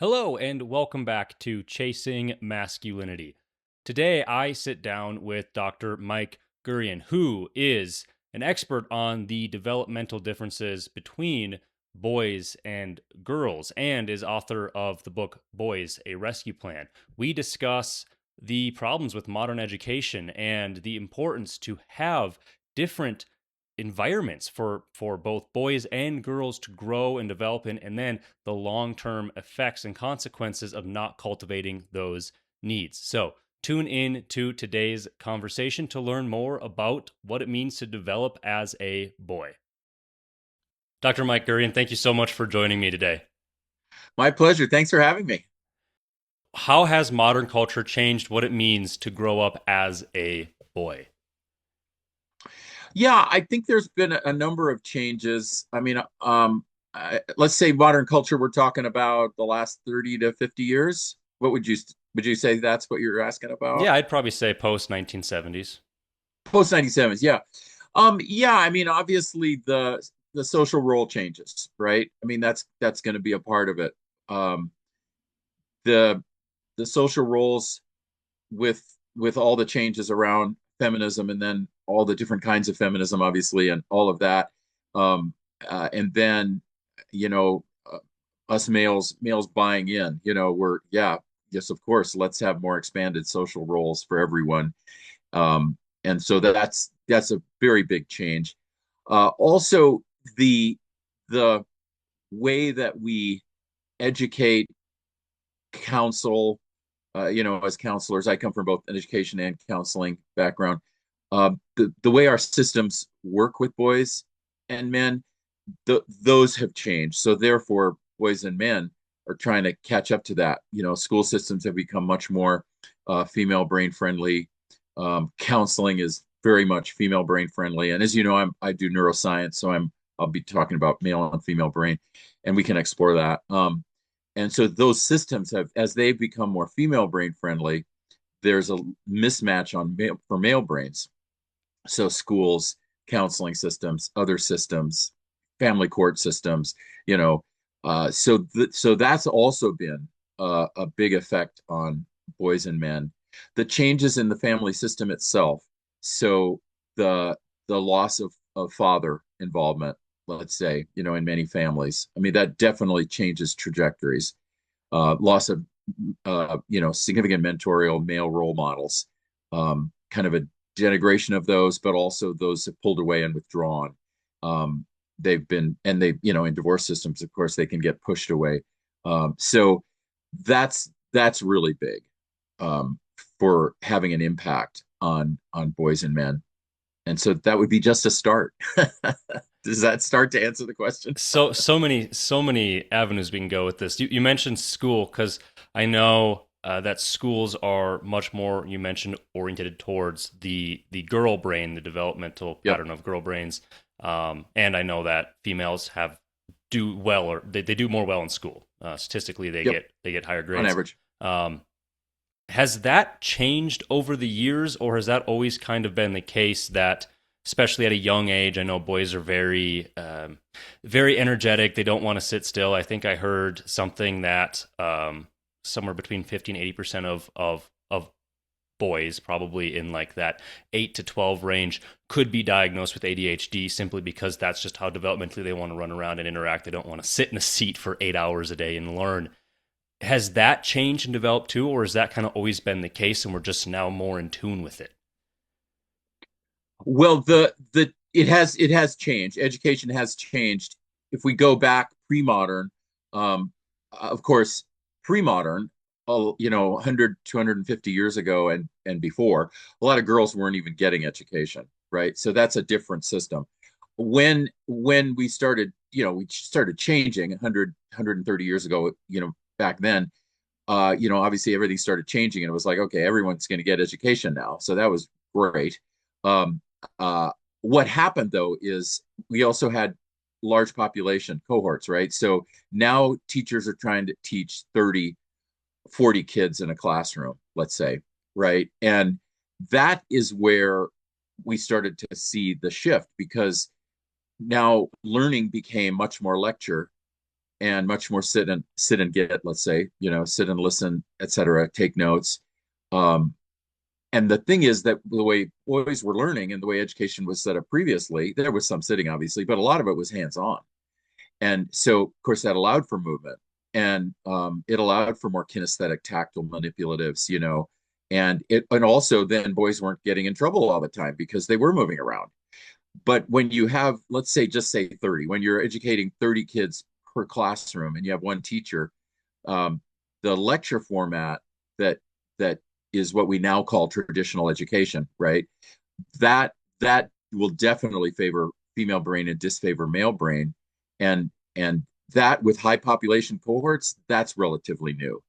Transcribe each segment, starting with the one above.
Hello, and welcome back to Chasing Masculinity. Today, I sit down with Dr. Mike Gurian, who is an expert on the developmental differences between boys and girls and is author of the book Boys, a Rescue Plan. We discuss the problems with modern education and the importance to have different environments for both boys and girls to grow and develop in, and then the long-term effects and consequences of not cultivating those needs. So tune in to today's conversation to learn more about what it means to develop as a boy. Dr. Mike Gurian, thank you so much for joining me today. My pleasure. Thanks for having me. How has modern culture changed what it means to grow up as a boy? Yeah, I think there's been a number of changes. Let's say modern culture, we're talking about the last 30 to 50 years. Would you say that's what you're asking about? Yeah, I'd probably say post 1970s. Post 97s, yeah. Yeah, obviously the social role changes, right? That's going to be a part of it. Um, the the social roles with all the changes around feminism and then all the different kinds of feminism, obviously, and all of that. And then, you know, uh, us males buying in, we're, yeah, yes, of course, let's have more expanded social roles for everyone. And so that's a very big change. Also, the the way that we educate, counsel, as counselors, I come from both an education and counseling background. The way our systems work with boys and men, those have changed. So therefore, boys and men are trying to catch up to that. School systems have become much more female brain friendly. Counseling is very much female brain friendly. And as you know, I do neuroscience, so I'll be talking about male and female brain, and we can explore that. And so those systems have, as they've become more female brain friendly, there's a mismatch for male brains. So schools, counseling systems, other systems, family court systems, so that's also been a big effect on boys and men. The changes in the family system itself. So the loss of father involvement, let's say, in many families. That definitely changes trajectories. Loss of significant mentorial male role models, kind of a denigration of those, but also those have pulled away and withdrawn. They've been, and they, in divorce systems, of course, they can get pushed away. So that's really big, for having an impact on boys and men. And so that would be just a start. Does that start to answer the question? So many avenues we can go with this. You mentioned school because I know that schools are much more, you mentioned, oriented towards the girl brain, the developmental Yep, pattern of girl brains, and I know that females have do well, or they do more well in school. Statistically, yep, they get higher on grades. average. Um, has that changed over the years, or has that always kind of been the case that, especially at a young age, I know boys are very energetic. They don't want to sit still. I think I heard something that somewhere between 50 and 80% of boys, probably in like that 8 to 12 range, could be diagnosed with ADHD simply because that's just how developmentally they want to run around and interact. They don't want to sit in a seat for 8 hours a day and learn. Has that changed and developed too, or has that kind of always been the case and we're just now more in tune with it? Well, the it has changed. Education has changed. If we go back pre-modern, of course, pre-modern, 100, 250 years ago and before, a lot of girls weren't even getting education, right? So that's a different system. When we started changing 100, 130 years ago, back then, obviously everything started changing and it was like, okay, everyone's going to get education now. So that was great. Um, what happened though is we also had large population cohorts, right? So now teachers are trying to teach 30, 40 kids in a classroom, let's say, right? And that is where we started to see the shift because now learning became much more lecture and much more sit and get, let's say, sit and listen, etc., take notes. Um, and the thing is that the way boys were learning and the way education was set up previously, there was some sitting, obviously, but a lot of it was hands on. And so, of course, that allowed for movement, and it allowed for more kinesthetic, tactile manipulatives, and also then boys weren't getting in trouble all the time because they were moving around. But when you have, let's say, just say 30, when you're educating 30 kids per classroom and you have one teacher, um, the lecture format that that is what we now call traditional education, right? That will definitely favor female brain and disfavor male brain, and that with high population cohorts, that's relatively new.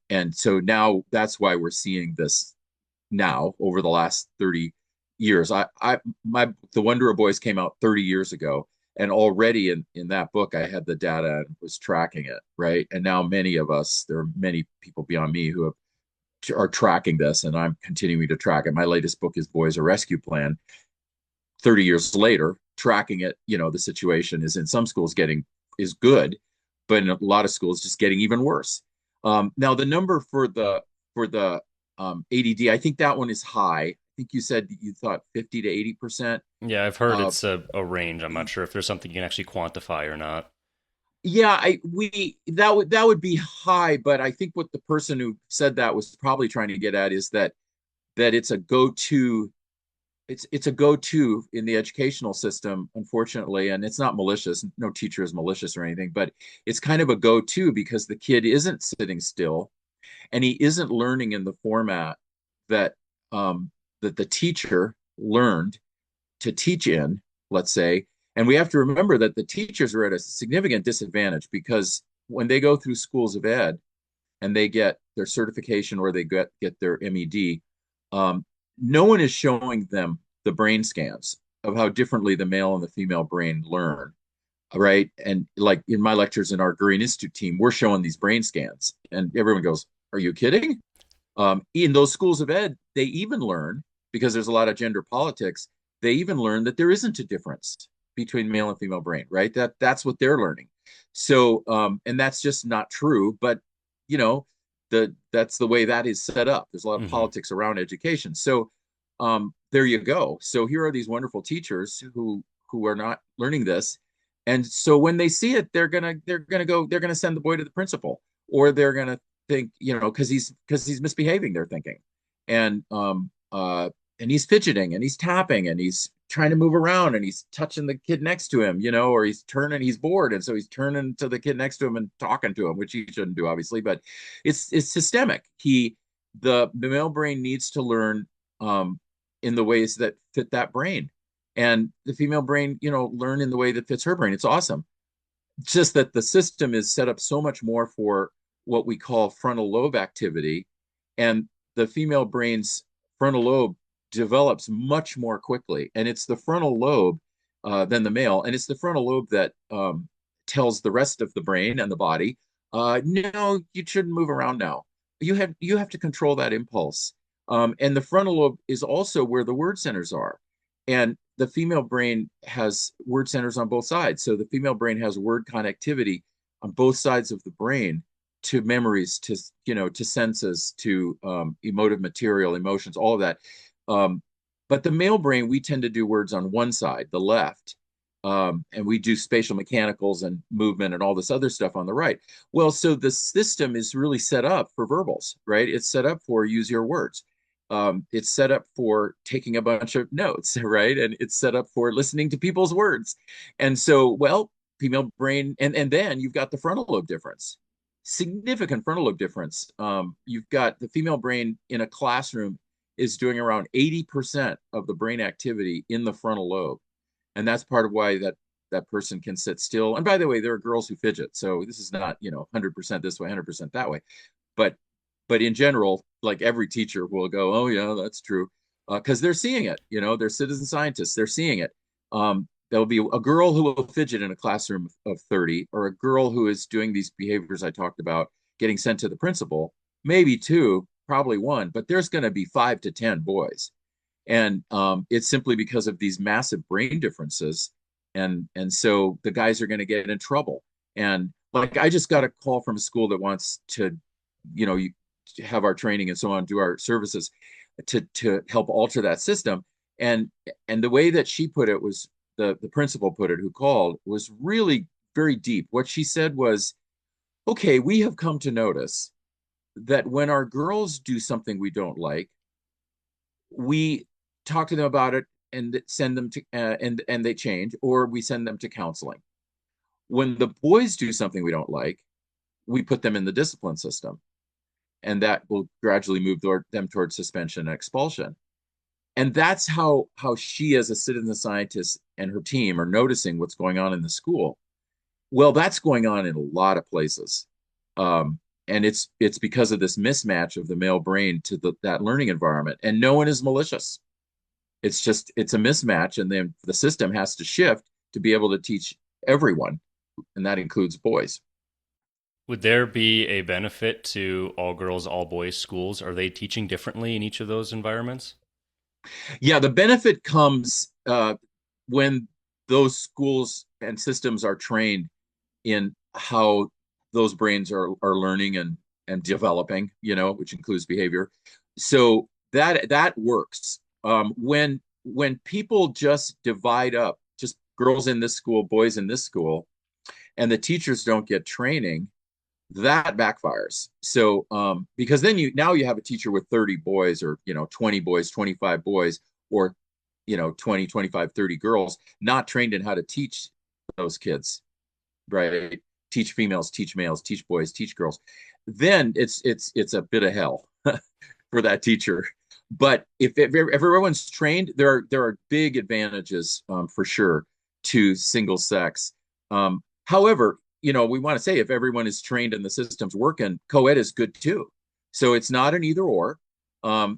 And so now that's why we're seeing this now over the last 30 years. The Wonder of Boys came out 30 years ago. And already in that book, I had the data and was tracking it, right? And now many of us, there are many people beyond me who are tracking this, and I'm continuing to track it. My latest book is Boys a Rescue Plan. 30 years later, tracking it, the situation is in some schools is good, but in a lot of schools just getting even worse. Now the number for the ADD, I think that one is high. I think you said you thought 50 to 80%. Yeah, I've heard Uh, it's a range. I'm not sure if there's something you can actually quantify or not. yeah, that would be high, but I think what the person who said that was probably trying to get at is that it's a go-to it's a go-to in the educational system, unfortunately, and it's not malicious. No teacher is malicious or anything, but it's kind of a go-to because the kid isn't sitting still and he isn't learning in the format that that the teacher learned to teach in, let's say. And we have to remember that the teachers are at a significant disadvantage because when they go through schools of ed and they get their certification or they get their MED, um, no one is showing them the brain scans of how differently the male and the female brain learn, right? And like in my lectures in our Gurian Institute team, we're showing these brain scans, and everyone goes, "Are you kidding?" In those schools of ed, they even learn, because there's a lot of gender politics, they even learn that there isn't a difference between male and female brain, right? That's what they're learning. So, and that's just not true. But you know, that's the way that is set up. There's a lot of Hmm. politics around education. So, there you go. So here are these wonderful teachers who are not learning this, and so when they see it, they're gonna send the boy to the principal, or they're gonna think, because he's misbehaving, they're thinking. And and he's fidgeting and he's tapping and he's trying to move around and he's touching the kid next to him, or he's bored, and so he's turning to the kid next to him and talking to him, which he shouldn't do, obviously, but it's systemic. The male brain needs to learn um in the ways that fit that brain, and the female brain, learn in the way that fits her brain. It's awesome. It's just that the system is set up so much more for what we call frontal lobe activity, and the female brain's frontal lobe develops much more quickly, and it's the frontal lobe than the male, and it's the frontal lobe that tells the rest of the brain and the body, no, you shouldn't move around now. You have to control that impulse, and the frontal lobe is also where the word centers are, and the female brain has word centers on both sides. So the female brain has word connectivity on both sides of the brain to memories, to senses, to emotive material, emotions, all of that. Um, but the male brain, we tend to do words on one side, the left, and we do spatial mechanicals and movement and all this other stuff on the right. Well, so the system is really set up for verbals, right? It's set up for use your words. It's set up for taking a bunch of notes, right? And it's set up for listening to people's words. And so, well, female brain, and then you've got the frontal lobe difference, significant frontal lobe difference. You've got the female brain in a classroom is doing around 80% of the brain activity in the frontal lobe. And that's part of why that person can sit still. And by the way, there are girls who fidget. So this is not, 100% this way, 100% that way. But but in general, like every teacher will go, oh yeah, that's true, because they're seeing it. They're citizen scientists. They're seeing it. There'll be a girl who will fidget in a classroom of 30, or a girl who is doing these behaviors I talked about, getting sent to the principal, maybe two, probably one, but there's going to be 5 to 10 boys, and it's simply because of these massive brain differences, and so the guys are going to get in trouble. And like I just got a call from a school that wants to, you know, you have our training and so on, do our services to help alter that system. And and the way that she put it was the principal put it who called was really very deep. What she said was, okay, we have come to notice that when our girls do something we don't like, we talk to them about it and send them to and they change, or we send them to counseling. When the boys do something we don't like, we put them in the discipline system, and that will gradually move them towards suspension and expulsion. And that's how she, as a citizen scientist, and her team are noticing what's going on in the school. Well, that's going on in a lot of places, and it's because of this mismatch of the male brain to that learning environment. And no one is malicious. It's just it's a mismatch, and then the system has to shift to be able to teach everyone, and that includes boys. Would there be a benefit to all girls, all boys schools? Are they teaching differently in each of those environments? Yeah, the benefit comes when those schools and systems are trained in how those brains are learning and developing, you know, which includes behavior. So that works. When people just divide up, just girls in this school, boys in this school, and the teachers don't get training, that backfires. So because then you have a teacher with 30 boys, or 20 boys, 25 boys, or 20, 25, 30 girls not trained in how to teach those kids, right? Teach females, teach males, teach boys, teach girls. Then it's a bit of hell for that teacher. But if everyone's trained, there are big advantages, for sure, to single sex. However, we want to say, if everyone is trained and the system's working, co-ed is good too. So it's not an either or.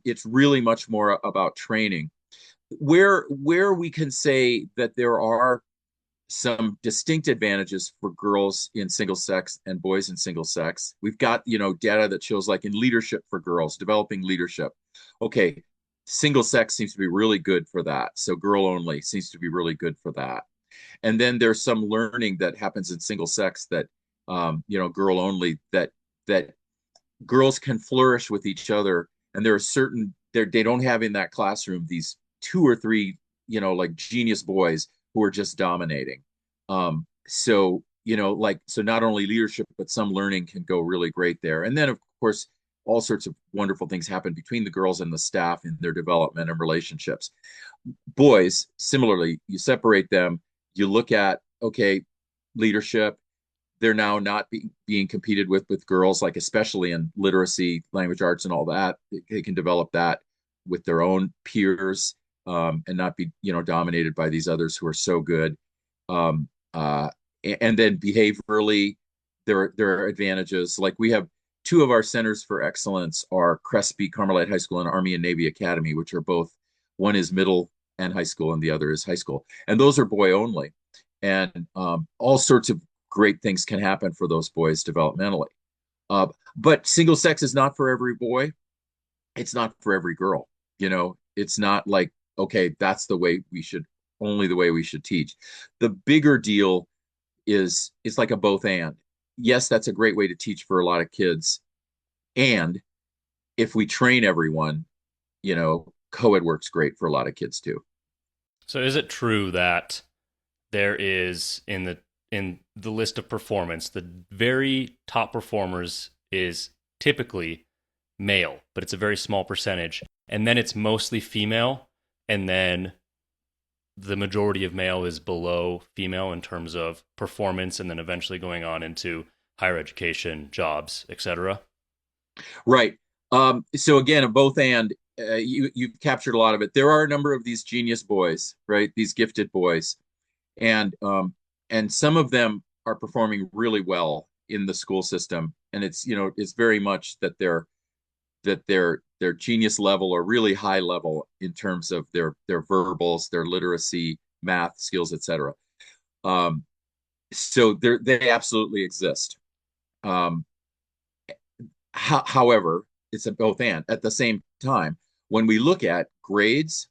It's really much more about training. Where we can say that there are some distinct advantages for girls in single sex and boys in single sex. We've got, data that shows, like, in leadership for girls, developing leadership. Okay, single sex seems to be really good for that. So girl only seems to be really good for that. And then there's some learning that happens in single sex that, girl only, that girls can flourish with each other. And there are certain, they don't have in that classroom these two or three, like genius boys who are just dominating. So not only leadership, but some learning can go really great there. And then, of course, all sorts of wonderful things happen between the girls and the staff in their development and relationships. Boys, similarly, you separate them, you look at, okay, leadership, they're now not being competed with girls, like especially in literacy, language arts, and all that. They can develop that with their own peers, and not be dominated by these others who are so good. Um, uh, and then behaviorally, there are advantages. Like, we have two of our centers for excellence are Crespi Carmelite High School and Army and Navy Academy, which are both, one is middle and high school, and the other is high school, and those are boy only. And all sorts of great things can happen for those boys developmentally. But single sex is not for every boy. It's not for every girl. It's not like, okay, that's only the way we should teach. The bigger deal is it's like a both and. Yes, that's a great way to teach for a lot of kids. And if we train everyone, co-ed works great for a lot of kids too. So is it true that there is in the list of performance, the very top performers is typically male, but it's a very small percentage, and then it's mostly female, and then the majority of male is below female in terms of performance, and then eventually going on into higher education, jobs, etc. Right. So again, a both and, you've captured a lot of it. There are a number of these genius boys, right? These gifted boys, and some of them are performing really well in the school system, and it's very much that their genius level or really high level in terms of their verbals, their literacy, math skills, etc. Um, so they absolutely exist. Um, however, it's a both and. At the same time, when we look at grades,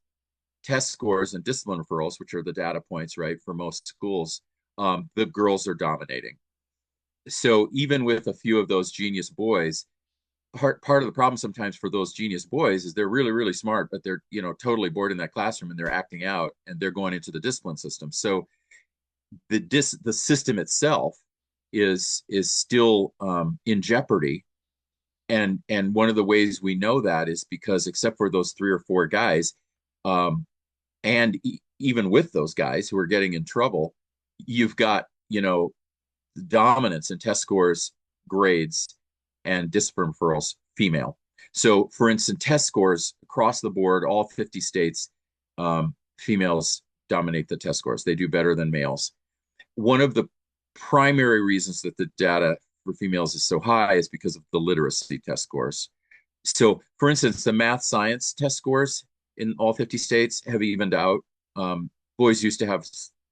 test scores, and discipline referrals, which are the data points, right, for most schools, the girls are dominating. So even with a few of those genius boys, part of the problem sometimes for those genius boys is they're really, really smart, but they're, totally bored in that classroom and they're acting out and they're going into the discipline system. So the system itself is still in jeopardy. And one of the ways we know that is because except for those three or four guys, um, and even with those guys who are getting in trouble, you've got dominance in test scores, grades, and discipline referrals female. So, for instance, test scores across the board, all 50 states, females dominate the test scores. They do better than males. One of the primary reasons that the data for females is so high is because of the literacy test scores. So, for instance, the math science test scores in all 50 states have evened out. Boys used to have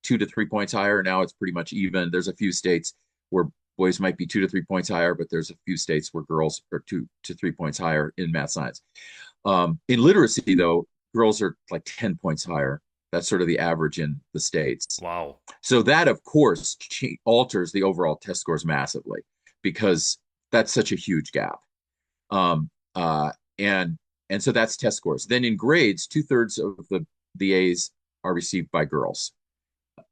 2 to 3 points higher. Now it's pretty much even. There's a few states where boys might be 2 to 3 points higher, but there's a few states where girls are 2 to 3 points higher in math science. In literacy, though, girls are like 10 points higher. That's sort of the average in the states. Wow. So that, of course, alters the overall test scores massively because that's such a huge gap. Um, uh, and and so that's test scores. Then in grades, 2/3 of the A's are received by girls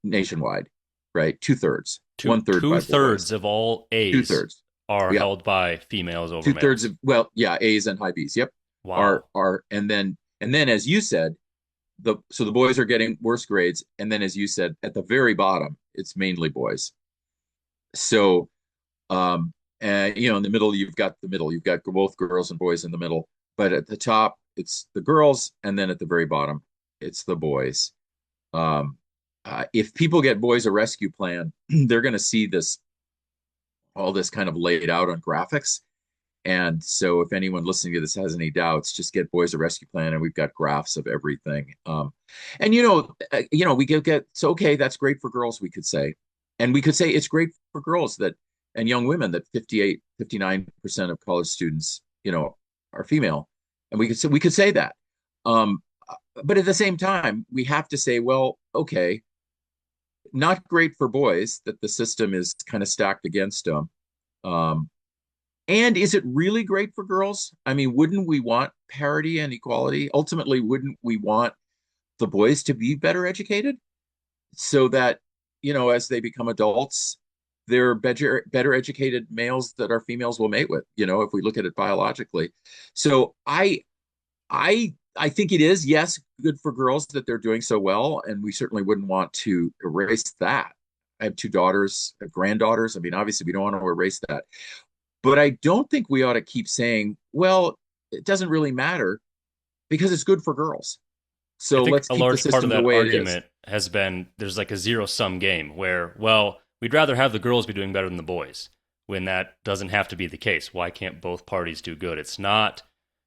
nationwide, right? 2/3, Two 1/3 two by boys. thirds of all Two A's thirds, are yeah. held by females over 2/3 males. of, well, yeah, A's and high B's. Yep, are Wow. are and then as you said, the boys are getting worse grades, and then as you said, at the very bottom, it's mainly boys. So and in the middle, you've got both girls and boys in the middle, but at the top, it's the girls, and then at the very bottom, it's the boys. Um, if people get Boys a Rescue Plan, they're going to see all this kind of laid out on graphics. And so, if anyone listening to this has any doubts, just get Boys a Rescue Plan, and we've got graphs of everything. And we get it's okay. That's great for girls. We could say, and we could say it's great for girls that and young women that 58, 59% of college students, are female, and we could say that. Um, but at the same time, we have to say, well, okay, not great for boys that the system is kind of stacked against them. Um, and is it really great for girls? I mean, wouldn't we want parity and equality? Ultimately, wouldn't we want the boys to be better educated so that, as they become adults, they're better educated males that our females will mate with, if we look at it biologically. So I think it is, yes, good for girls that they're doing so well, and we certainly wouldn't want to erase that. I have two daughters, granddaughters. I mean, obviously, we don't want to erase that, but I don't think we ought to keep saying, well, it doesn't really matter because it's good for girls. I So think let's a keep the large part of system the that way it is. argument has been there's like a zero sum game where, well, we'd rather have the girls be doing better than the boys when that doesn't have to be the case. Why can't both parties do good? It's not,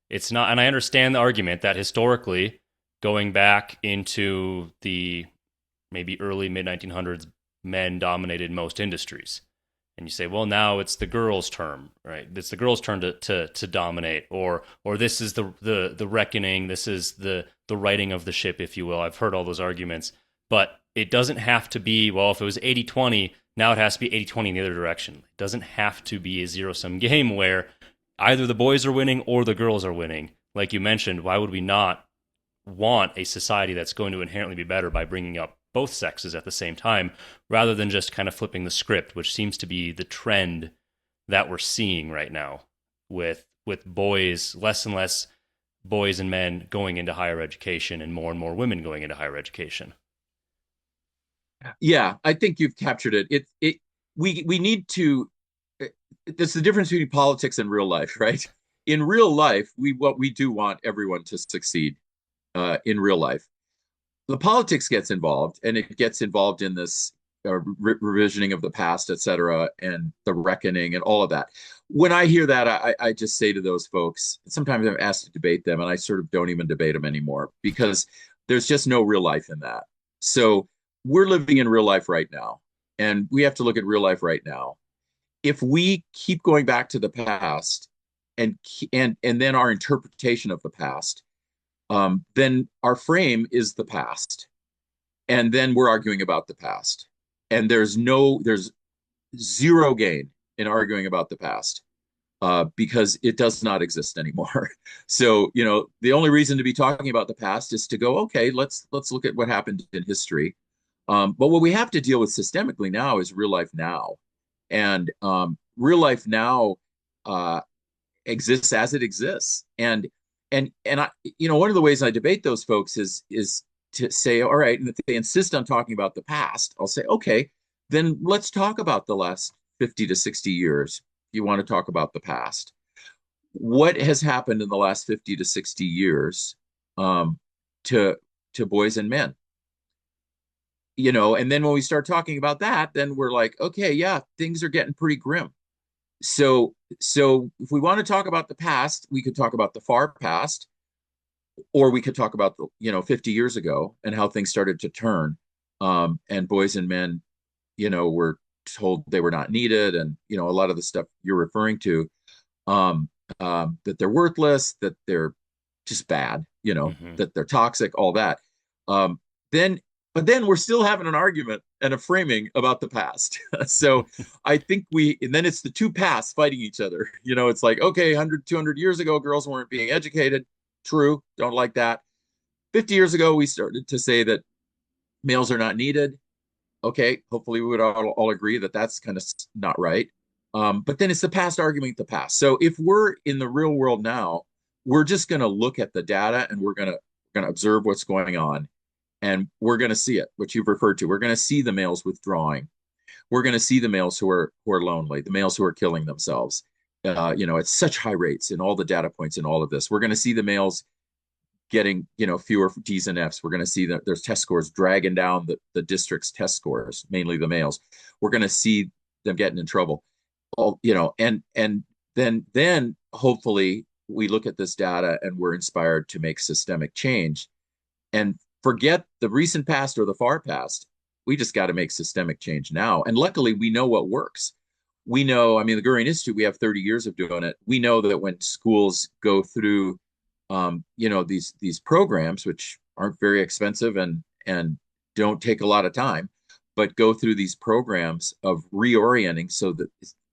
and I understand the argument that historically, going back into the maybe early mid 1900s, men dominated most industries. And you say, well, now it's the girls' turn, right? It's the girls' turn to dominate, or this is the reckoning, this is the righting of the ship, if you will. I've heard all those arguments, but it doesn't have to be, well, if it was 80-20, now it has to be 80-20 in the other direction. It doesn't have to be a zero sum game where either the boys are winning or the girls are winning. Like you mentioned, why would we not want a society that's going to inherently be better by bringing up both sexes at the same time rather than just kind of flipping the script, which seems to be the trend that we're seeing right now with boys, less and less boys and men going into higher education and more women going into higher education. Yeah, I think you've captured it. We need to. That's the difference between politics and real life, right? In real life, we do want everyone to succeed. In real life, the politics gets involved, and it gets involved in this revisioning of the past, et cetera, and the reckoning and all of that. When I hear that, I just say to those folks, sometimes I'm asked to debate them, and I sort of don't even debate them anymore because there's just no real life in that. So we're living in real life right now, and we have to look at real life right now. If we keep going back to the past and then our interpretation of the past, then our frame is the past, and then we're arguing about the past, and there's zero gain in arguing about the past because it does not exist anymore. So, the only reason to be talking about the past is to go, okay, let's look at what happened in history. But what we have to deal with systemically now is real life now, and real life now uh, exists as it exists. And I, one of the ways I debate those folks is to say, all right, and if they insist on talking about the past, I'll say, okay, then let's talk about the last 50 to 60 years. If you want to talk about the past, what has happened in the last 50 to 60 years um, to boys and men? And then when we start talking about that, then we're like, okay, yeah, things are getting pretty grim. So if we want to talk about the past, we could talk about the far past, or we could talk about the 50 years ago and how things started to turn, and boys and men were told they were not needed, and a lot of the stuff you're referring to, um, that they're worthless, that they're just bad, Hmm. that they're toxic, all that. um, then but then we're still having an argument and a framing about the past. So I think and then it's the two pasts fighting each other. It's like, okay, 100 200 years ago girls weren't being educated. True, don't like that. 50 years ago we started to say that males are not needed. Okay, hopefully we would all agree that that's kind of not right. But then it's the past arguing the past. So if we're in the real world now, we're just going to look at the data and we're going to observe what's going on, and we're going to see it, what you've referred to. We're going to see the males withdrawing. We're going to see the males who are lonely, the males who are killing themselves. At such high rates in all the data points in all of this. We're going to see the males getting fewer D's and F's. We're going to see that there's test scores dragging down the district's test scores, mainly the males. We're going to see them getting in trouble. And then hopefully we look at this data and we're inspired to make systemic change and forget the recent past or the far past. We just got to make systemic change now. And luckily, we know what works. We know, I mean, the Gurian Institute, we have 30 years of doing it. We know that when schools go through, these programs, which aren't very expensive and don't take a lot of time, but go through these programs of reorienting, so that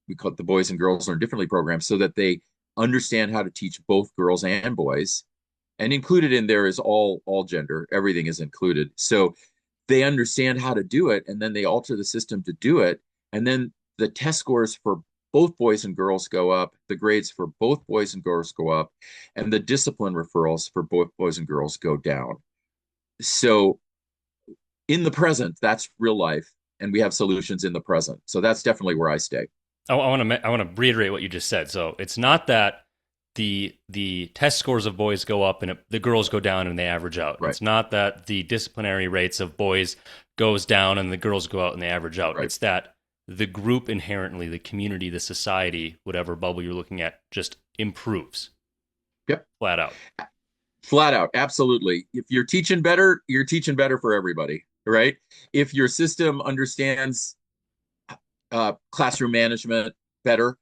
we call it the Boys and Girls Learn Differently program, so that they understand how to teach both girls and boys, and included in there is all gender. Everything is included. So they understand how to do it, and then they alter the system to do it. And then the test scores for both boys and girls go up, the grades for both boys and girls go up, and the discipline referrals for both boys and girls go down. So in the present, that's real life, and we have solutions in the present. So that's definitely where I stay. I want to reiterate what you just said. So it's not that the test scores of boys go up and the girls go down and they average out. Right. It's not that the disciplinary rates of boys goes down and the girls go out and they average out. Right. It's that the group inherently, the community, the society, whatever bubble you're looking at, just improves. Yep. Flat out. Flat out. Absolutely. If you're teaching better, you're teaching better for everybody, right? If your system understands classroom management better,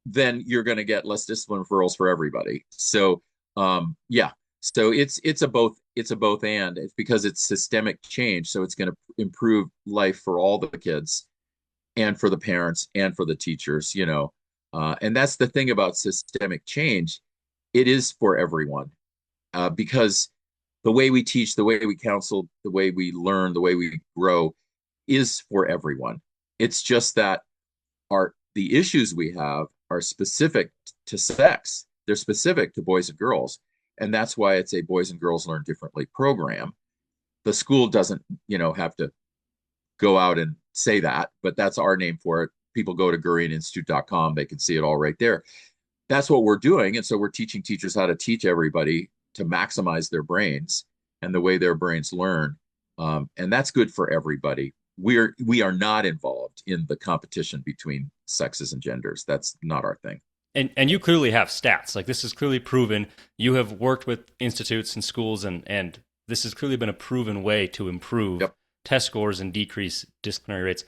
then you're going to get less discipline referrals for everybody. So yeah, so it's a both and. It's because it's systemic change, so it's going to improve life for all the kids and for the parents and for the teachers. And that's the thing about systemic change. It is for everyone, because the way we teach, the way we counsel, the way we learn, the way we grow is for everyone. It's just that the issues we have are specific to sex. They're specific to boys and girls. And that's why it's a Boys and Girls Learn Differently program. The school doesn't, have to go out and say that, but that's our name for it. People go to GurianInstitute.com. They can see it all right there. That's what we're doing. And so we're teaching teachers how to teach everybody to maximize their brains and the way their brains learn. And that's good for everybody. We are not involved in the competition between sexes and genders. That's not our thing. And you clearly have stats. Like, this is clearly proven. You have worked with institutes and schools, and this has clearly been a proven way to improve Yep. test scores and decrease disciplinary rates.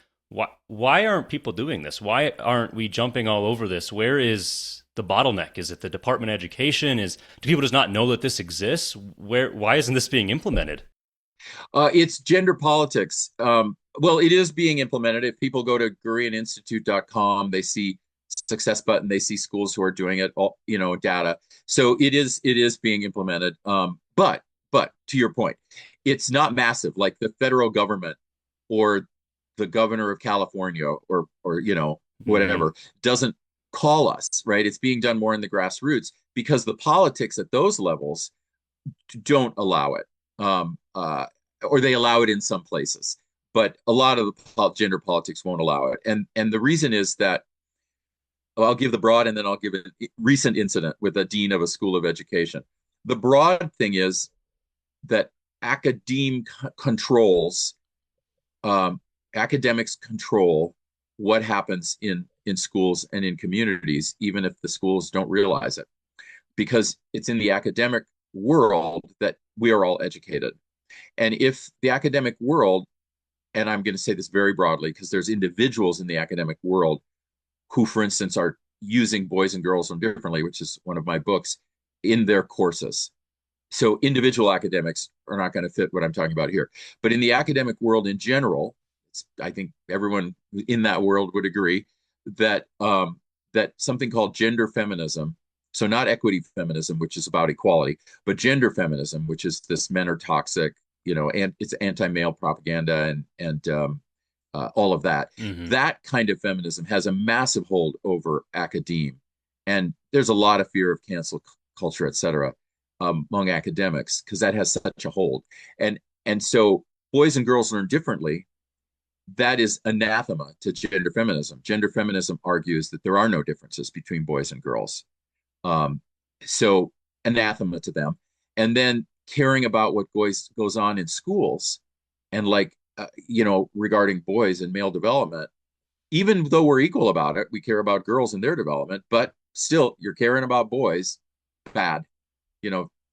Why aren't people doing this? Why aren't we jumping all over this? Where is the bottleneck? Is it the Department of Education? Do people just not know that this exists? Why isn't this being implemented? It's gender politics. Well, it is being implemented. If people go to GurianInstitute.com, they see success button. They see schools who are doing it, all, data. So it is being implemented. But to your point, it's not massive like the federal government or the governor of California or Hmm. whatever doesn't call us, right? It's being done more in the grassroots because the politics at those levels don't allow it, or they allow it in some places, but a lot of the gender politics won't allow it. And the reason is that, well, I'll give the broad, and then I'll give a recent incident with a dean of a school of education. The broad thing is that academe controls um, academics control what happens in schools and in communities, even if the schools don't realize it, because it's in the academic world that we are all educated. And if the academic world, and I'm going to say this very broadly because there's individuals in the academic world who, for instance, are using boys and girls differently, which is one of my books, in their courses. So individual academics are not going to fit what I'm talking about here. But in the academic world in general, I think everyone in that world would agree that something called gender feminism, so not equity feminism, which is about equality, but gender feminism, which is this men are toxic, and it's anti-male propaganda and all of that. Hmm. That kind of feminism has a massive hold over academe, and there's a lot of fear of cancel culture, et cetera, among academics because that has such a hold. And so boys and girls learn differently. That is anathema to gender feminism. Gender feminism argues that there are no differences between boys and girls. Um, so anathema to them. And then caring about what goes on in schools and regarding boys and male development, even though we're equal about it, we care about girls and their development, but still you're caring about boys, bad.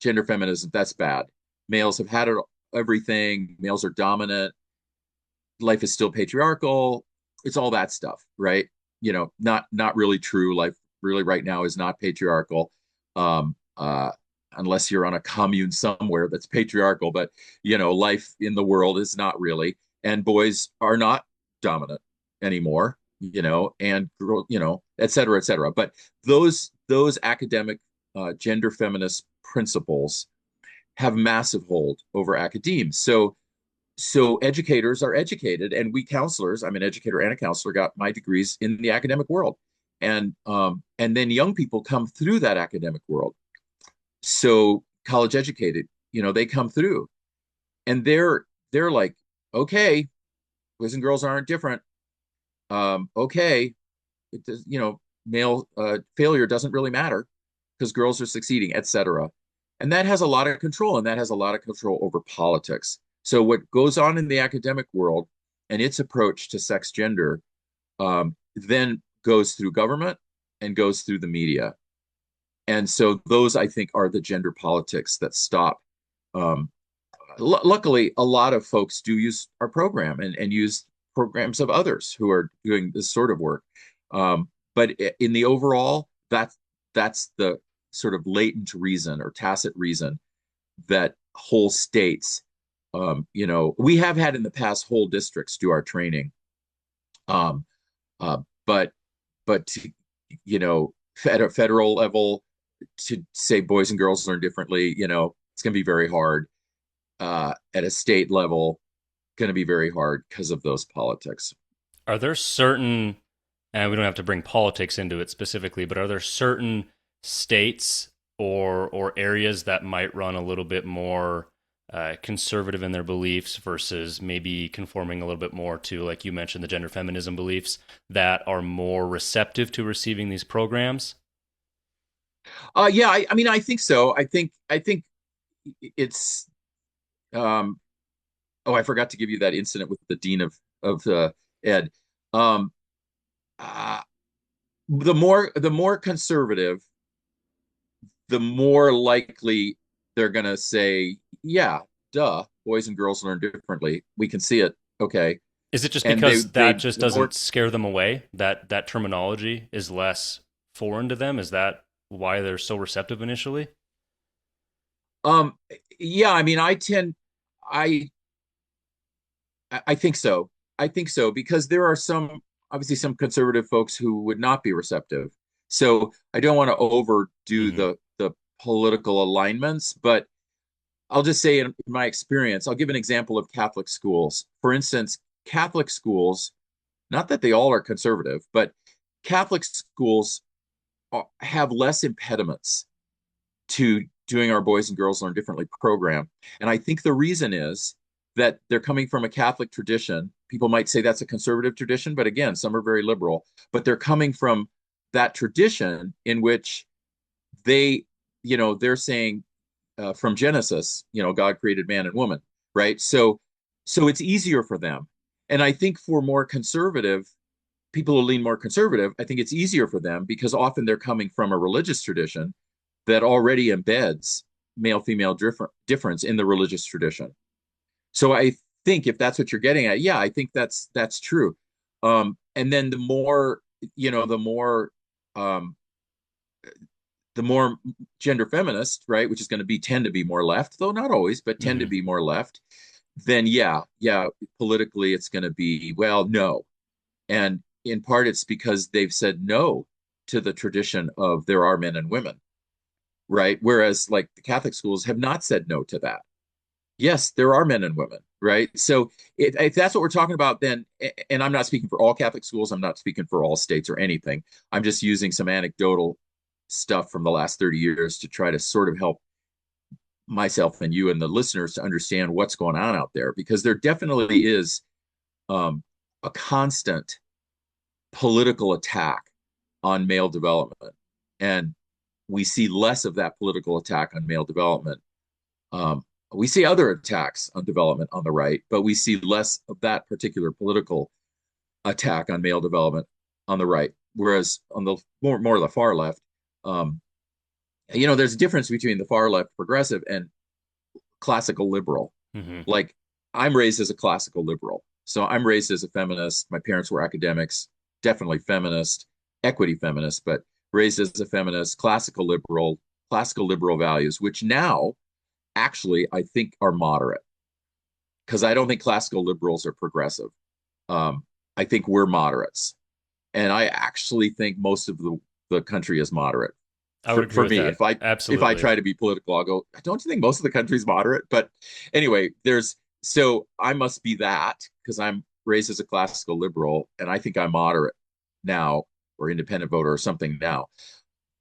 Gender feminism, that's bad. Males have had it, everything. Males are dominant. Life is still patriarchal. It's all that stuff, right? Not really true. Life really right now is not patriarchal, um, unless you're on a commune somewhere that's patriarchal. But life in the world is not really, and boys are not dominant anymore. And et cetera, et cetera. But those academic gender feminist principles have massive hold over academe. So educators are educated, and we counselors, I'm an educator and a counselor, got my degrees in the academic world. And then young people come through that academic world. So college educated, they come through and they're like, okay, boys and girls aren't different. Okay, it does, male failure doesn't really matter because girls are succeeding, etc. And that has a lot of control, and that has a lot of control over politics. So what goes on in the academic world and its approach to sex gender then goes through government and goes through the media. And so those, I think, are the gender politics that stop. Um, Luckily, a lot of folks do use our program and use programs of others who are doing this sort of work. But in the overall, that's the sort of latent reason or tacit reason that whole states, we have had in the past whole districts do our training, um, uh, but but at a federal level, to say boys and girls learn differently, it's going to be very hard. At a state level, going to be very hard because of those politics. Are there certain, and we don't have to bring politics into it specifically, but are there certain states or areas that might run a little bit more conservative in their beliefs versus maybe conforming a little bit more to, like you mentioned, the gender feminism beliefs that are more receptive to receiving these programs? Yeah, I mean, I think so. I think it's. Um, oh, I forgot to give you that incident with the dean of ed. Um, uh, the more conservative, the more likely they're going to say, yeah, duh, boys and girls learn differently. We can see it. Okay. Is it just And they because that they just the more doesn't scare them away? That terminology is less foreign to them? Is that why they're so receptive initially? um yeah, I mean, I I think so. I think so because there are some obviously some conservative folks who would not be receptive. So I don't want to overdo Hmm. the political alignments, but I'll just say in my experience, I'll give an example of Catholic schools. For instance, Catholic schools, not that they all are conservative, but Catholic schools have less impediments to doing our Boys and Girls Learn Differently program. And I think the reason is that they're coming from a Catholic tradition. People might say that's a conservative tradition, but again, some are very liberal, but they're coming from that tradition in which they, they're saying from Genesis, God created man and woman, right? So it's easier for them. And I think for more conservative people who lean more conservative, I think it's easier for them because often they're coming from a religious tradition that already embeds male female difference in the religious tradition. So I think if that's what you're getting at, yeah, I think that's true. And then the more um, the more gender feminist, right, which is going to be tend to be more left, though not always, but tend to Hmm. be more left, then yeah, politically it's going to be, well, no. And in part it's because they've said no to the tradition of there are men and women, right? Whereas like the Catholic schools have not said no to that. Yes, there are men and women, right? So if that's what we're talking about, then, and I'm not speaking for all Catholic schools, I'm not speaking for all states or anything. I'm just using some anecdotal stuff from the last 30 years to try to sort of help myself and you and the listeners to understand what's going on out there, because there definitely is um, a constant political attack on male development. And we see less of that political attack on male development. We see other attacks on development on the right, but we see less of that particular political attack on male development on the right. Whereas on the more of the far left, um, there's a difference between the far left progressive and classical liberal. Hmm. Like I'm raised as a classical liberal. So I'm raised as a feminist. My parents were academics, definitely feminist, equity feminist, but raised as a feminist, classical liberal values, which now actually I think are moderate because I don't think classical liberals are progressive. Um, I think we're moderates. And I actually think most of the country is moderate. I would agree For with me, that. if I Absolutely. try to be political, I'll go, don't you think most of the country's moderate? But anyway, so I must be that because I'm raised as a classical liberal and I think I'm moderate now or independent voter or something now.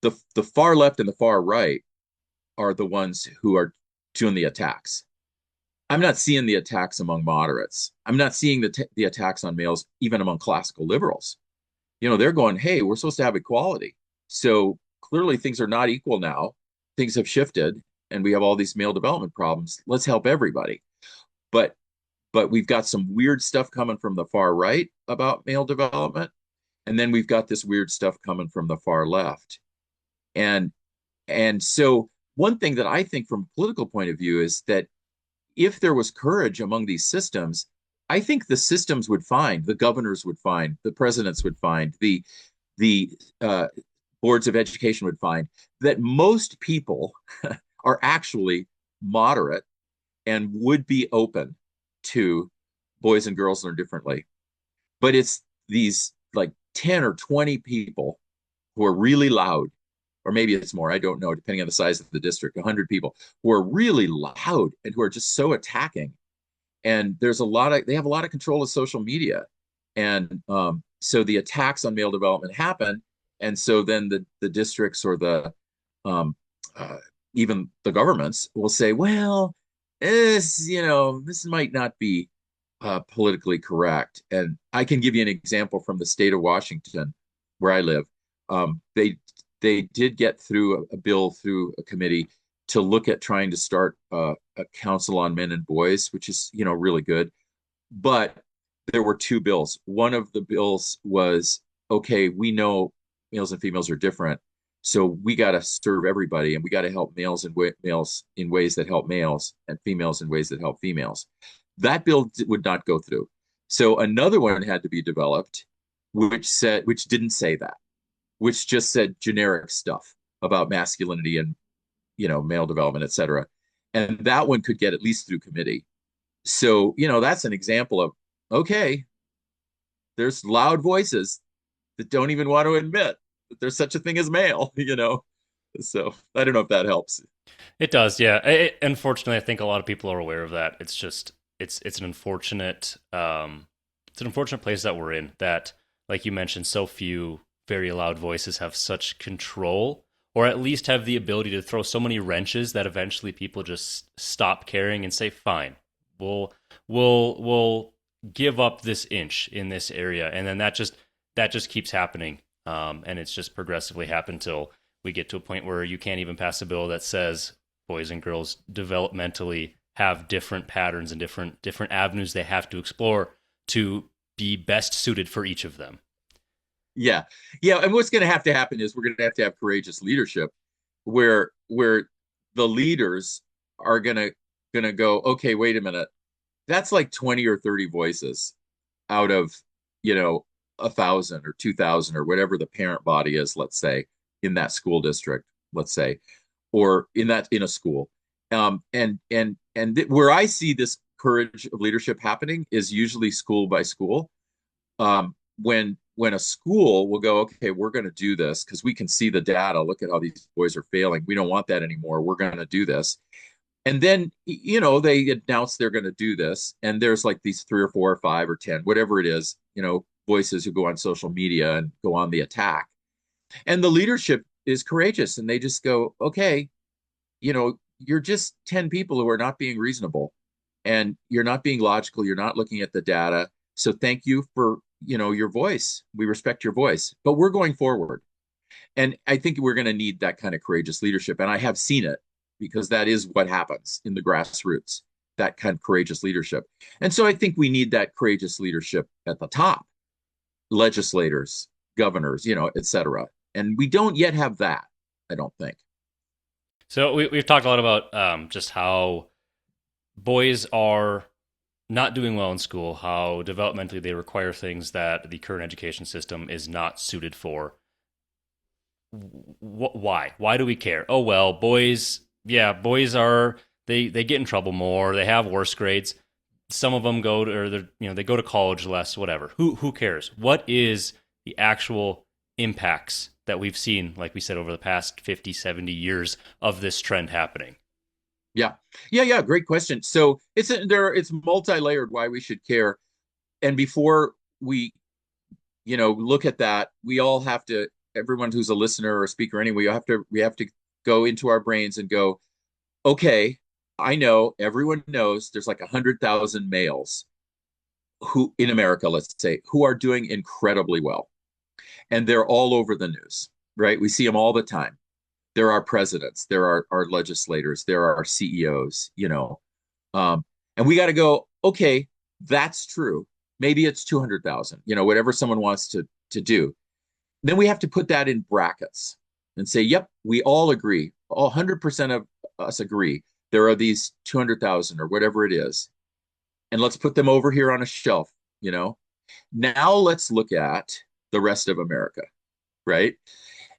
The far left and the far right are the ones who are doing the attacks. I'm not seeing the attacks among moderates. I'm not seeing the attacks on males even among classical liberals. They're going, hey, we're supposed to have equality. So clearly things are not equal now. Things have shifted and we have all these male development problems. Let's help everybody. But we've got some weird stuff coming from the far right about male development. And then we've got this weird stuff coming from the far left. And so one thing that I think from a political point of view is that if there was courage among these systems, I think the systems would find, the governors would find, the presidents would find, the boards of education would find that most people are actually moderate and would be open to boys and girls learn differently. But it's these like 10 or 20 people who are really loud, or maybe it's more, I don't know, depending on the size of the district, 100 people who are really loud and who are just so attacking. And they have a lot of control of social media. And so the attacks on male development happen. And so then the districts or um, uh, even the governments will say, well, this might not be politically correct. And I can give you an example from the state of Washington, where I live. They did get through a bill through a committee to look at trying to start a council on men and boys, which is really good. But there were two bills. One of the bills was, okay, we know males and females are different, so we got to serve everybody, and we got to help males in ways that help males, and females in ways that help females. That bill would not go through. So another one had to be developed, which didn't say that, which just said generic stuff about masculinity and male development, etc. And that one could get at least through committee. So that's an example of, okay, There's loud voices that don't even want to admit that there's such a thing as male, So I don't know if that helps. It does, yeah. Unfortunately, I think a lot of people are aware of that. It's just it's an unfortunate it's an unfortunate place that we're in. That, like you mentioned, so few very loud voices have such control, or at least have the ability to throw so many wrenches that eventually people just stop caring and say, "Fine, we'll we'll give up this inch in this area," and then that just keeps happening, and it's just progressively happened till we get to a point where you can't even pass a bill that says boys and girls developmentally have different patterns and different avenues they have to explore to be best suited for each of them. Yeah. Yeah. And what's going to happen is we're going to have courageous leadership where the leaders are going to go, okay, wait a minute. That's like 20 or 30 voices out of, you know, 1,000 or 2,000 or whatever the parent body is, let's say, in that school district, let's say, or in a school. Where I see this courage of leadership happening is usually school by school. When a school will go, okay, we're going to do this because we can see the data. Look at how these boys are failing. We don't want that anymore. We're going to do this. And then, they announce they're going to do this. And there's like these 3 or 4 or 5 or 10, whatever it is, voices who go on social media and go on the attack. And the leadership is courageous and they just go, okay, you're just 10 people who are not being reasonable and you're not being logical. You're not looking at the data. So thank you for, your voice. We respect your voice, but we're going forward. And I think we're going to need that kind of courageous leadership. And I have seen it because that is what happens in the grassroots, that kind of courageous leadership. And so I think we need that courageous leadership at the top, legislators, governors, et cetera. And we don't yet have that, I don't think. So we've talked a lot about just how boys are not doing well in school, how developmentally they require things that the current education system is not suited for. Why? Why do we care? Oh well, boys. Yeah, boys are they get in trouble more. They have worse grades. Some of them go to or they go to college less. Whatever. Who cares? What is the actual impacts that we've seen, like we said, over the past 50, 70 years of this trend happening? Yeah. Yeah, yeah, great question. So it's multi-layered why we should care. And before we, look at that, we all have to, everyone who's a listener or a speaker anyway, we have to go into our brains and go, okay, I know everyone knows there's like 100,000 males who in America, let's say, who are doing incredibly well. And they're all over the news, right? We see them all the time. There are presidents, there are our legislators, there are our CEOs, um, and we got to go, okay, that's true. Maybe it's 200,000, whatever someone wants to do. Then we have to put that in brackets and say, yep, we all agree. 100% of us agree. There are these 200,000 or whatever it is. And let's put them over here on a shelf, you know. Now let's look at the rest of America, right?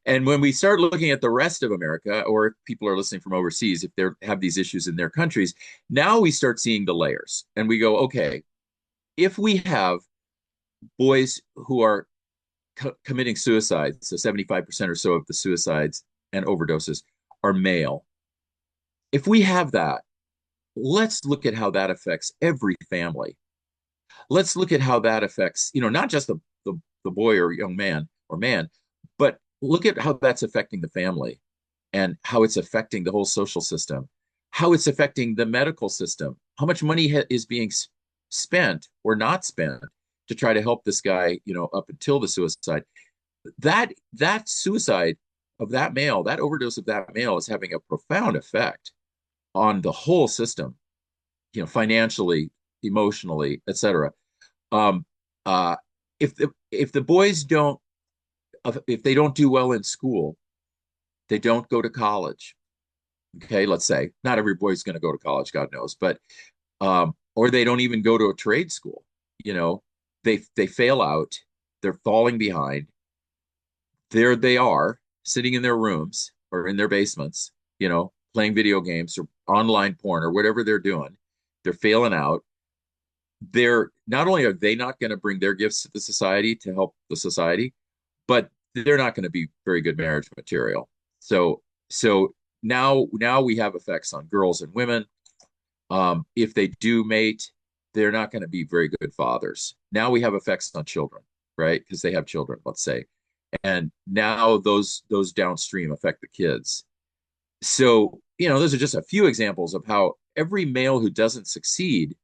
And when we start looking at the rest of America, or if people are listening from overseas, if they have these issues in their countries, now we start seeing the layers. And we go, okay, if we have boys who are committing suicide, so 75% or so of the suicides and overdoses are male. If we have that, let's look at how that affects every family. Let's look at how that affects, not just the boy or young man or man, but look at how that's affecting the family and how it's affecting the whole social system, how it's affecting the medical system, how much money is being spent or not spent to try to help this guy, up until the suicide. That suicide of that male, that overdose of that male is having a profound effect on the whole system, financially, emotionally, etc. Um, uh, if the boys don't if they don't do well in school, they don't go to college. Okay, let's say not every boy's going to go to college, God knows, but or they don't even go to a trade school. They fail out. They're falling behind. There they are, sitting in their rooms or in their basements, playing video games or online porn or whatever they're doing. They're failing out. They're not only are they not going to bring their gifts to the society to help the society, but they're not going to be very good marriage material. So now we have effects on girls and women. If they do mate, they're not going to be very good fathers. Now we have effects on children, right? Because they have children, let's say, and now those downstream affect the kids. So those are just a few examples of how every male who doesn't succeed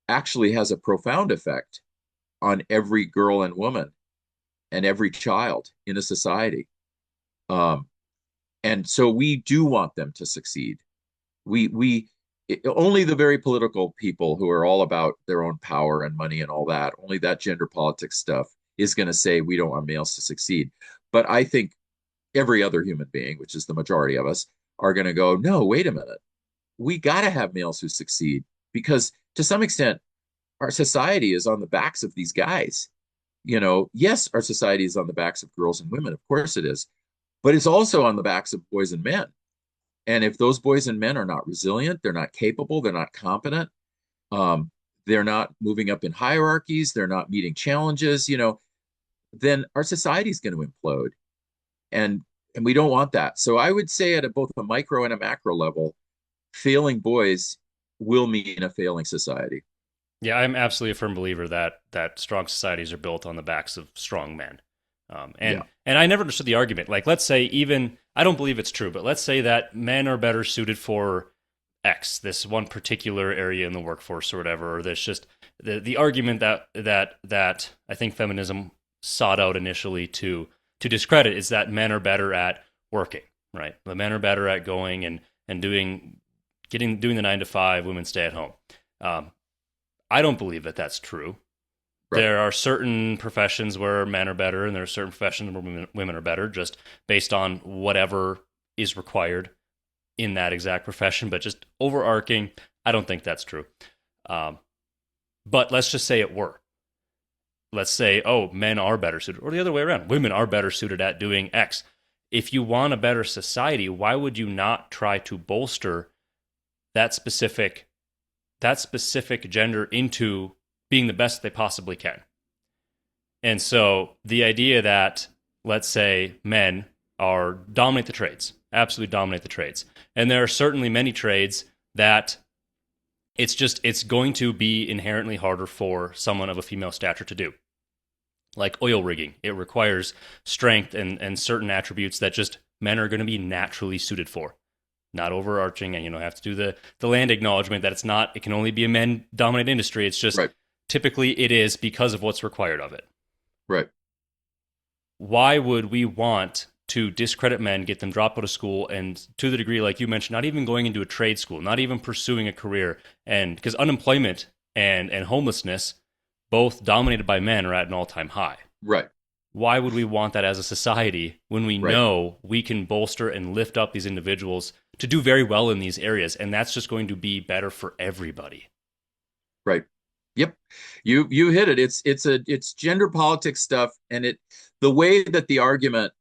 actually has a profound effect on every girl and woman and every child in a society. Um, and so we do want them to succeed. We only the very political people who are all about their own power and money and all that, only that gender politics stuff is going to say we don't want males to succeed. But I think every other human being, which is the majority of us, are going to go, no, wait a minute. We got to have males who succeed because to some extent, our society is on the backs of these guys. Yes, our society is on the backs of girls and women. Of course it is. But it's also on the backs of boys and men. And if those boys and men are not resilient, they're not capable, they're not competent, um, they're not moving up in hierarchies, they're not meeting challenges, then our society is going to implode. And and we don't want that. So I would say at both a micro and a macro level, failing boys will mean a failing society. Yeah, I'm absolutely a firm believer that strong societies are built on the backs of strong men. And Yeah. and I never understood the argument. Like, let's say even I don't believe it's true, but let's say that men are better suited for X, this one particular area in the workforce or whatever. Or there's just the argument that I think feminism sought out initially to discredit is that men are better at working, right? The men are better at going and doing the 9 to 5. Women stay at home. Um, I don't believe that that's true. Right. There are certain professions where men are better, and there are certain professions where women are better, just based on whatever is required in that exact profession. But just overarching, I don't think that's true. Um, but let's just say it were. Let's say, oh, men are better suited, or the other way around. Women are better suited at doing X. If you want a better society, why would you not try to bolster that specific gender into being the best they possibly can? And so the idea that, let's say, men are dominate the trades, absolutely dominate the trades. And there are certainly many trades that it's going to be inherently harder for someone of a female stature to do. Like oil rigging, it requires strength and certain attributes that just men are going to be naturally suited for. Not overarching, and have to do the land acknowledgement that it can only be a men dominant industry. It's just Right. typically it is because of what's required of it. Right. Why would we want to discredit men, get them dropped out of school, and to the degree, like you mentioned, not even going into a trade school, not even pursuing a career? And because unemployment and homelessness, both dominated by men, are at an all-time high. Right. Why would we want that as a society when we Right. know we can bolster and lift up these individuals to do very well in these areas? And that's just going to be better for everybody. Right. Yep. You hit it. It's gender politics stuff, and the way that the argument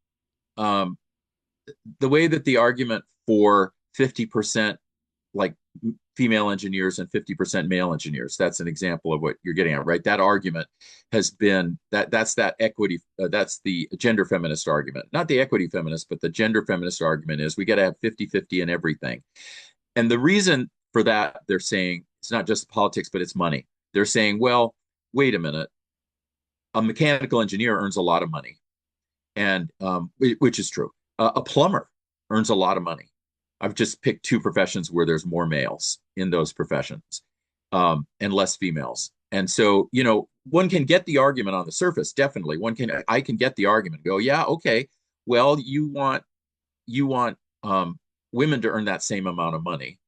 um the way that the argument for 50% like female engineers and 50% male engineers, that's an example of what you're getting at, right? That argument has been that's that equity, that's the gender feminist argument, not the equity feminist, but the gender feminist argument is we got to have 50-50 in everything. And the reason for that, they're saying it's not just politics, but it's money. They're saying, well, wait a minute, a mechanical engineer earns a lot of money, and which is true. A plumber earns a lot of money. I've just picked two professions where there's more males in those professions, and less females. And so, one can get the argument on the surface. Definitely, I can get the argument. Go, yeah, okay. Well, you want women to earn that same amount of money,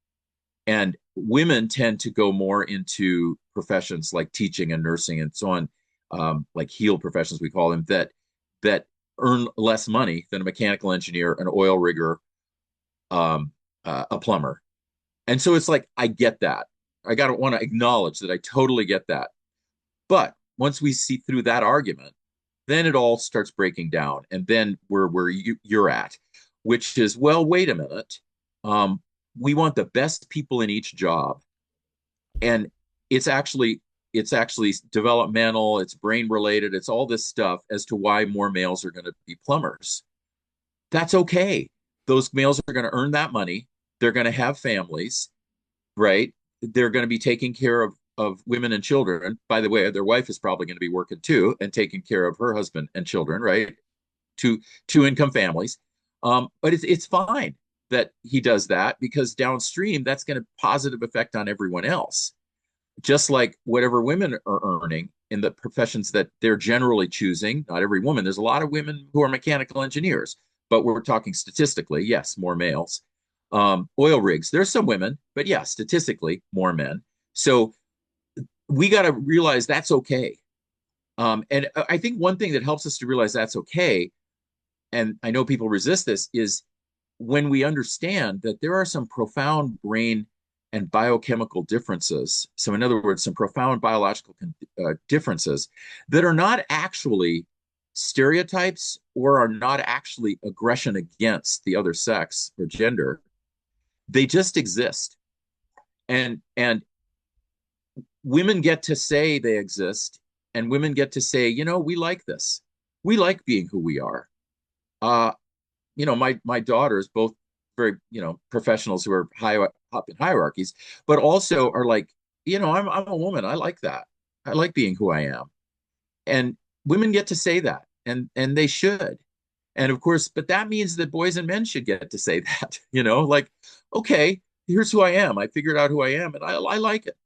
and women tend to go more into professions like teaching and nursing and so on, like healed professions we call them, that earn less money than a mechanical engineer, an oil rigger, a plumber. And so it's like, I get that. I got to want to acknowledge that I totally get that. But once we see through that argument, then it all starts breaking down. And then where you're at, which is, well, wait a minute. We want the best people in each job. And it's actually it's actually developmental, it's brain related, it's all this stuff as to why more males are going to be plumbers. That's okay. Those males are going to earn that money. They're going to have families, right? They're going to be taking care of women and children. By the way, their wife is probably going to be working too and taking care of her husband and children, right? Two income families. But it's fine that he does that because downstream that's going to positive effect on everyone else. Just like whatever women are earning in the professions that they're generally choosing, not every woman. There's a lot of women who are mechanical engineers, but we're talking statistically, yes, more males. Oil rigs, there's some women, but yeah, statistically, more men. So we got to realize that's okay. And I think one thing that helps us to realize that's okay, and I know people resist this, is when we understand that there are some profound brain and biochemical differences. So, in other words, some profound biological differences that are not actually stereotypes or are not actually aggression against the other sex or gender. They just exist. And women get to say they exist, and women get to say, we like this. We like being who we are. Uh, my daughters, both very, professionals who are high up in hierarchies, but also are like, I'm a woman. I like that. I like being who I am. And women get to say that, and they should. And of course, but that means that boys and men should get to say that, like, okay, here's who I am. I figured out who I am, and I like it.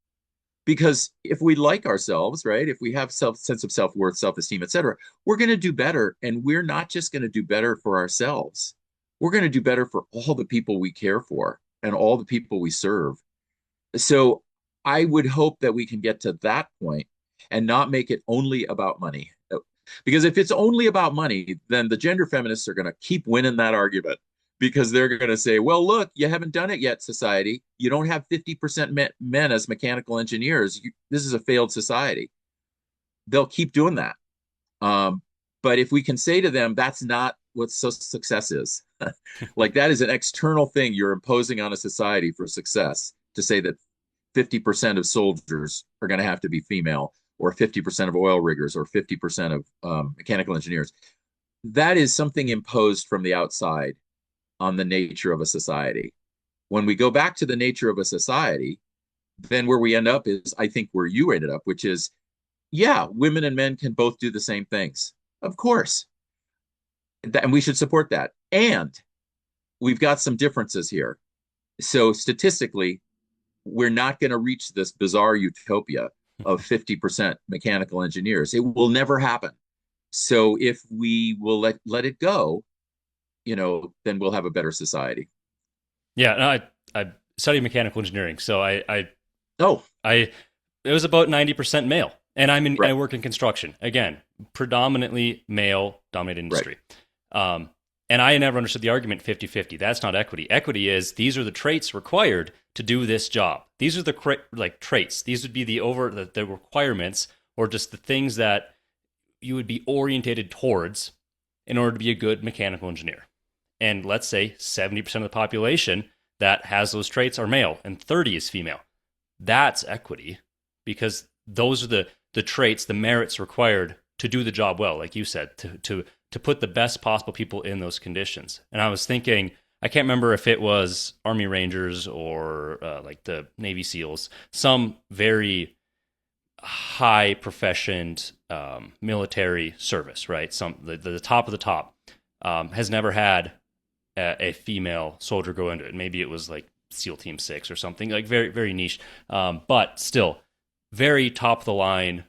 Because if we like ourselves, right, if we have sense of self-worth, self-esteem, etc., we're going to do better. And we're not just going to do better for ourselves. We're going to do better for all the people we care for and all the people we serve. So I would hope that we can get to that point and not make it only about money. Because if it's only about money, then the gender feminists are going to keep winning that argument because they're going to say, well, look, you haven't done it yet, society. You don't have 50% men as mechanical engineers. This is a failed society. They'll keep doing that. But if we can say to them, that's not what success is. Like that is an external thing you're imposing on a society for success, to say that 50% of soldiers are going to have to be female, or 50% of oil riggers, or 50% of mechanical engineers. That is something imposed from the outside on the nature of a society. When we go back to the nature of a society, then where we end up is, I think, where you ended up, which is, yeah, women and men can both do the same things. Of course. And we should support that. And we've got some differences here. So statistically, we're not going to reach this bizarre utopia of 50% mechanical engineers. It will never happen. So if we will let it go, then we'll have a better society. Yeah, no, I studied mechanical engineering, so Oh, I it was about 90% male, and I right, work in construction again, predominantly male dominated industry. right. And I never understood the argument 50-50. That's not equity. Equity is these are the traits required to do this job. These are the traits. These would be the requirements, or just the things that you would be orientated towards in order to be a good mechanical engineer. And let's say 70% of the population that has those traits are male and 30 is female. That's equity, because those are the traits, the merits required to do the job well, like you said, to put the best possible people in those conditions. And I was thinking, I can't remember if it was Army Rangers or like the Navy SEALs, some very high professioned military service, right? The top of the top has never had a female soldier go into it. Maybe it was like SEAL Team 6 or something, like very, very niche. But still, very top of the line,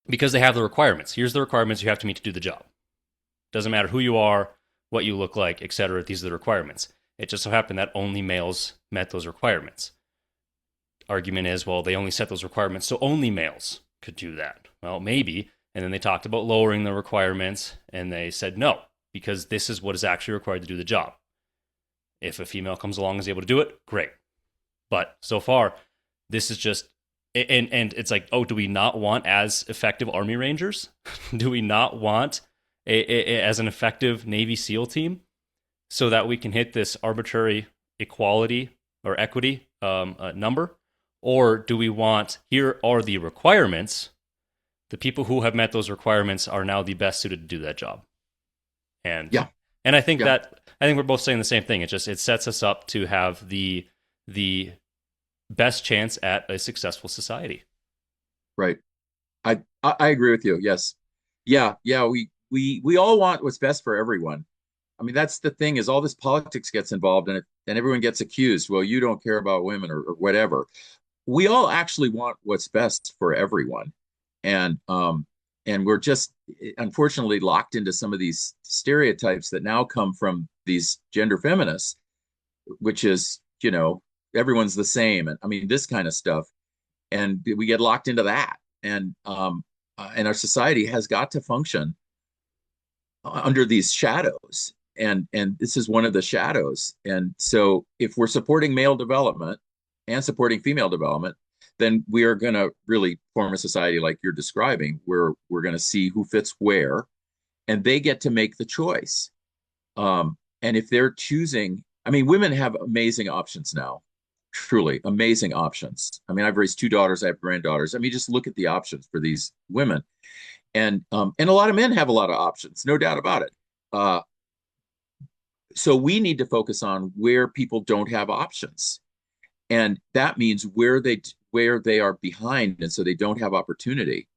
because they have the requirements. Here's the requirements you have to meet to do the job. Doesn't matter who you are, what you look like, etc. These are the requirements. It just so happened that only males met those requirements. Argument is, well, they only set those requirements so only males could do that. Well, maybe. And then they talked about lowering the requirements, and they said no, because this is what is actually required to do the job. If a female comes along and is able to do it, great. But so far, this is just, and it's like, oh, do we not want as effective Army Rangers? Do we not want as an effective Navy SEAL team, so that we can hit this arbitrary equality or equity number? Or do we want, here are the requirements? The people who have met those requirements are now the best suited to do that job. And Yeah, and I think yeah, that I think we're both saying the same thing. It sets us up to have the best chance at a successful society. right. I agree with you. Yes. Yeah, yeah, we all want what's best for everyone. I mean, that's the thing, is all this politics gets involved in it, and everyone gets accused. Well, you don't care about women, or whatever. We all actually want what's best for everyone. And we're just unfortunately locked into some of these stereotypes that now come from these gender feminists, which is, everyone's the same. And I mean, this kind of stuff. And we get locked into that. And our society has got to function under these shadows. And this is one of the shadows. And so if we're supporting male development and supporting female development, then we are going to really form a society like you're describing, where we're going to see who fits where, and they get to make the choice. And if they're choosing, I mean, women have amazing options now, truly amazing options. I mean, I've raised two daughters, I have granddaughters. I mean, just look at the options for these women. And a lot of men have a lot of options, no doubt about it. Uh, so we need to focus on where people don't have options, and that means where they are behind, and so they don't have opportunity.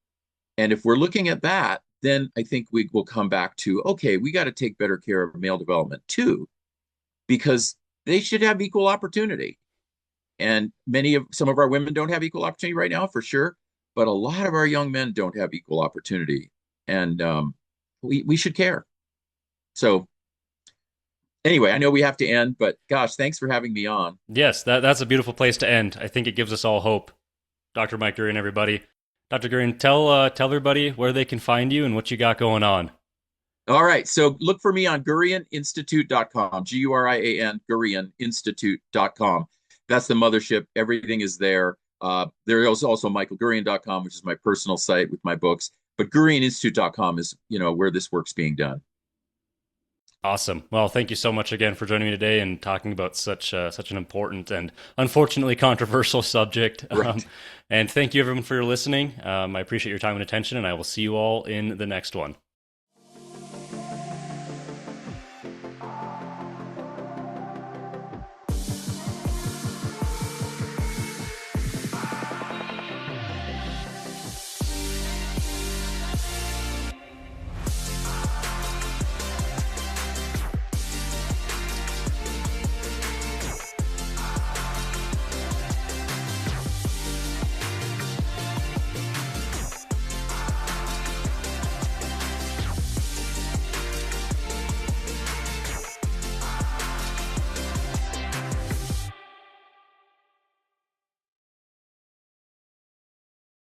And if we're looking at that, then I think we will come back to, okay, we got to take better care of male development too, because they should have equal opportunity. And some of our women don't have equal opportunity right now, for sure, but a lot of our young men don't have equal opportunity, and we should care. So anyway, I know we have to end, but gosh, thanks for having me on. Yes, that's a beautiful place to end. I think it gives us all hope. Dr. Mike Gurian, everybody. Dr. Gurian, tell everybody where they can find you and what you got going on. All right. So look for me on GurianInstitute.com, Gurian, GurianInstitute.com. That's the mothership. Everything is there. There is also MichaelGurian.com, which is my personal site with my books. But GurianInstitute.com is, where this work's being done. Awesome. Well, thank you so much again for joining me today and talking about such an important and unfortunately controversial subject. Right. And thank you everyone for your listening. I appreciate your time and attention, and I will see you all in the next one.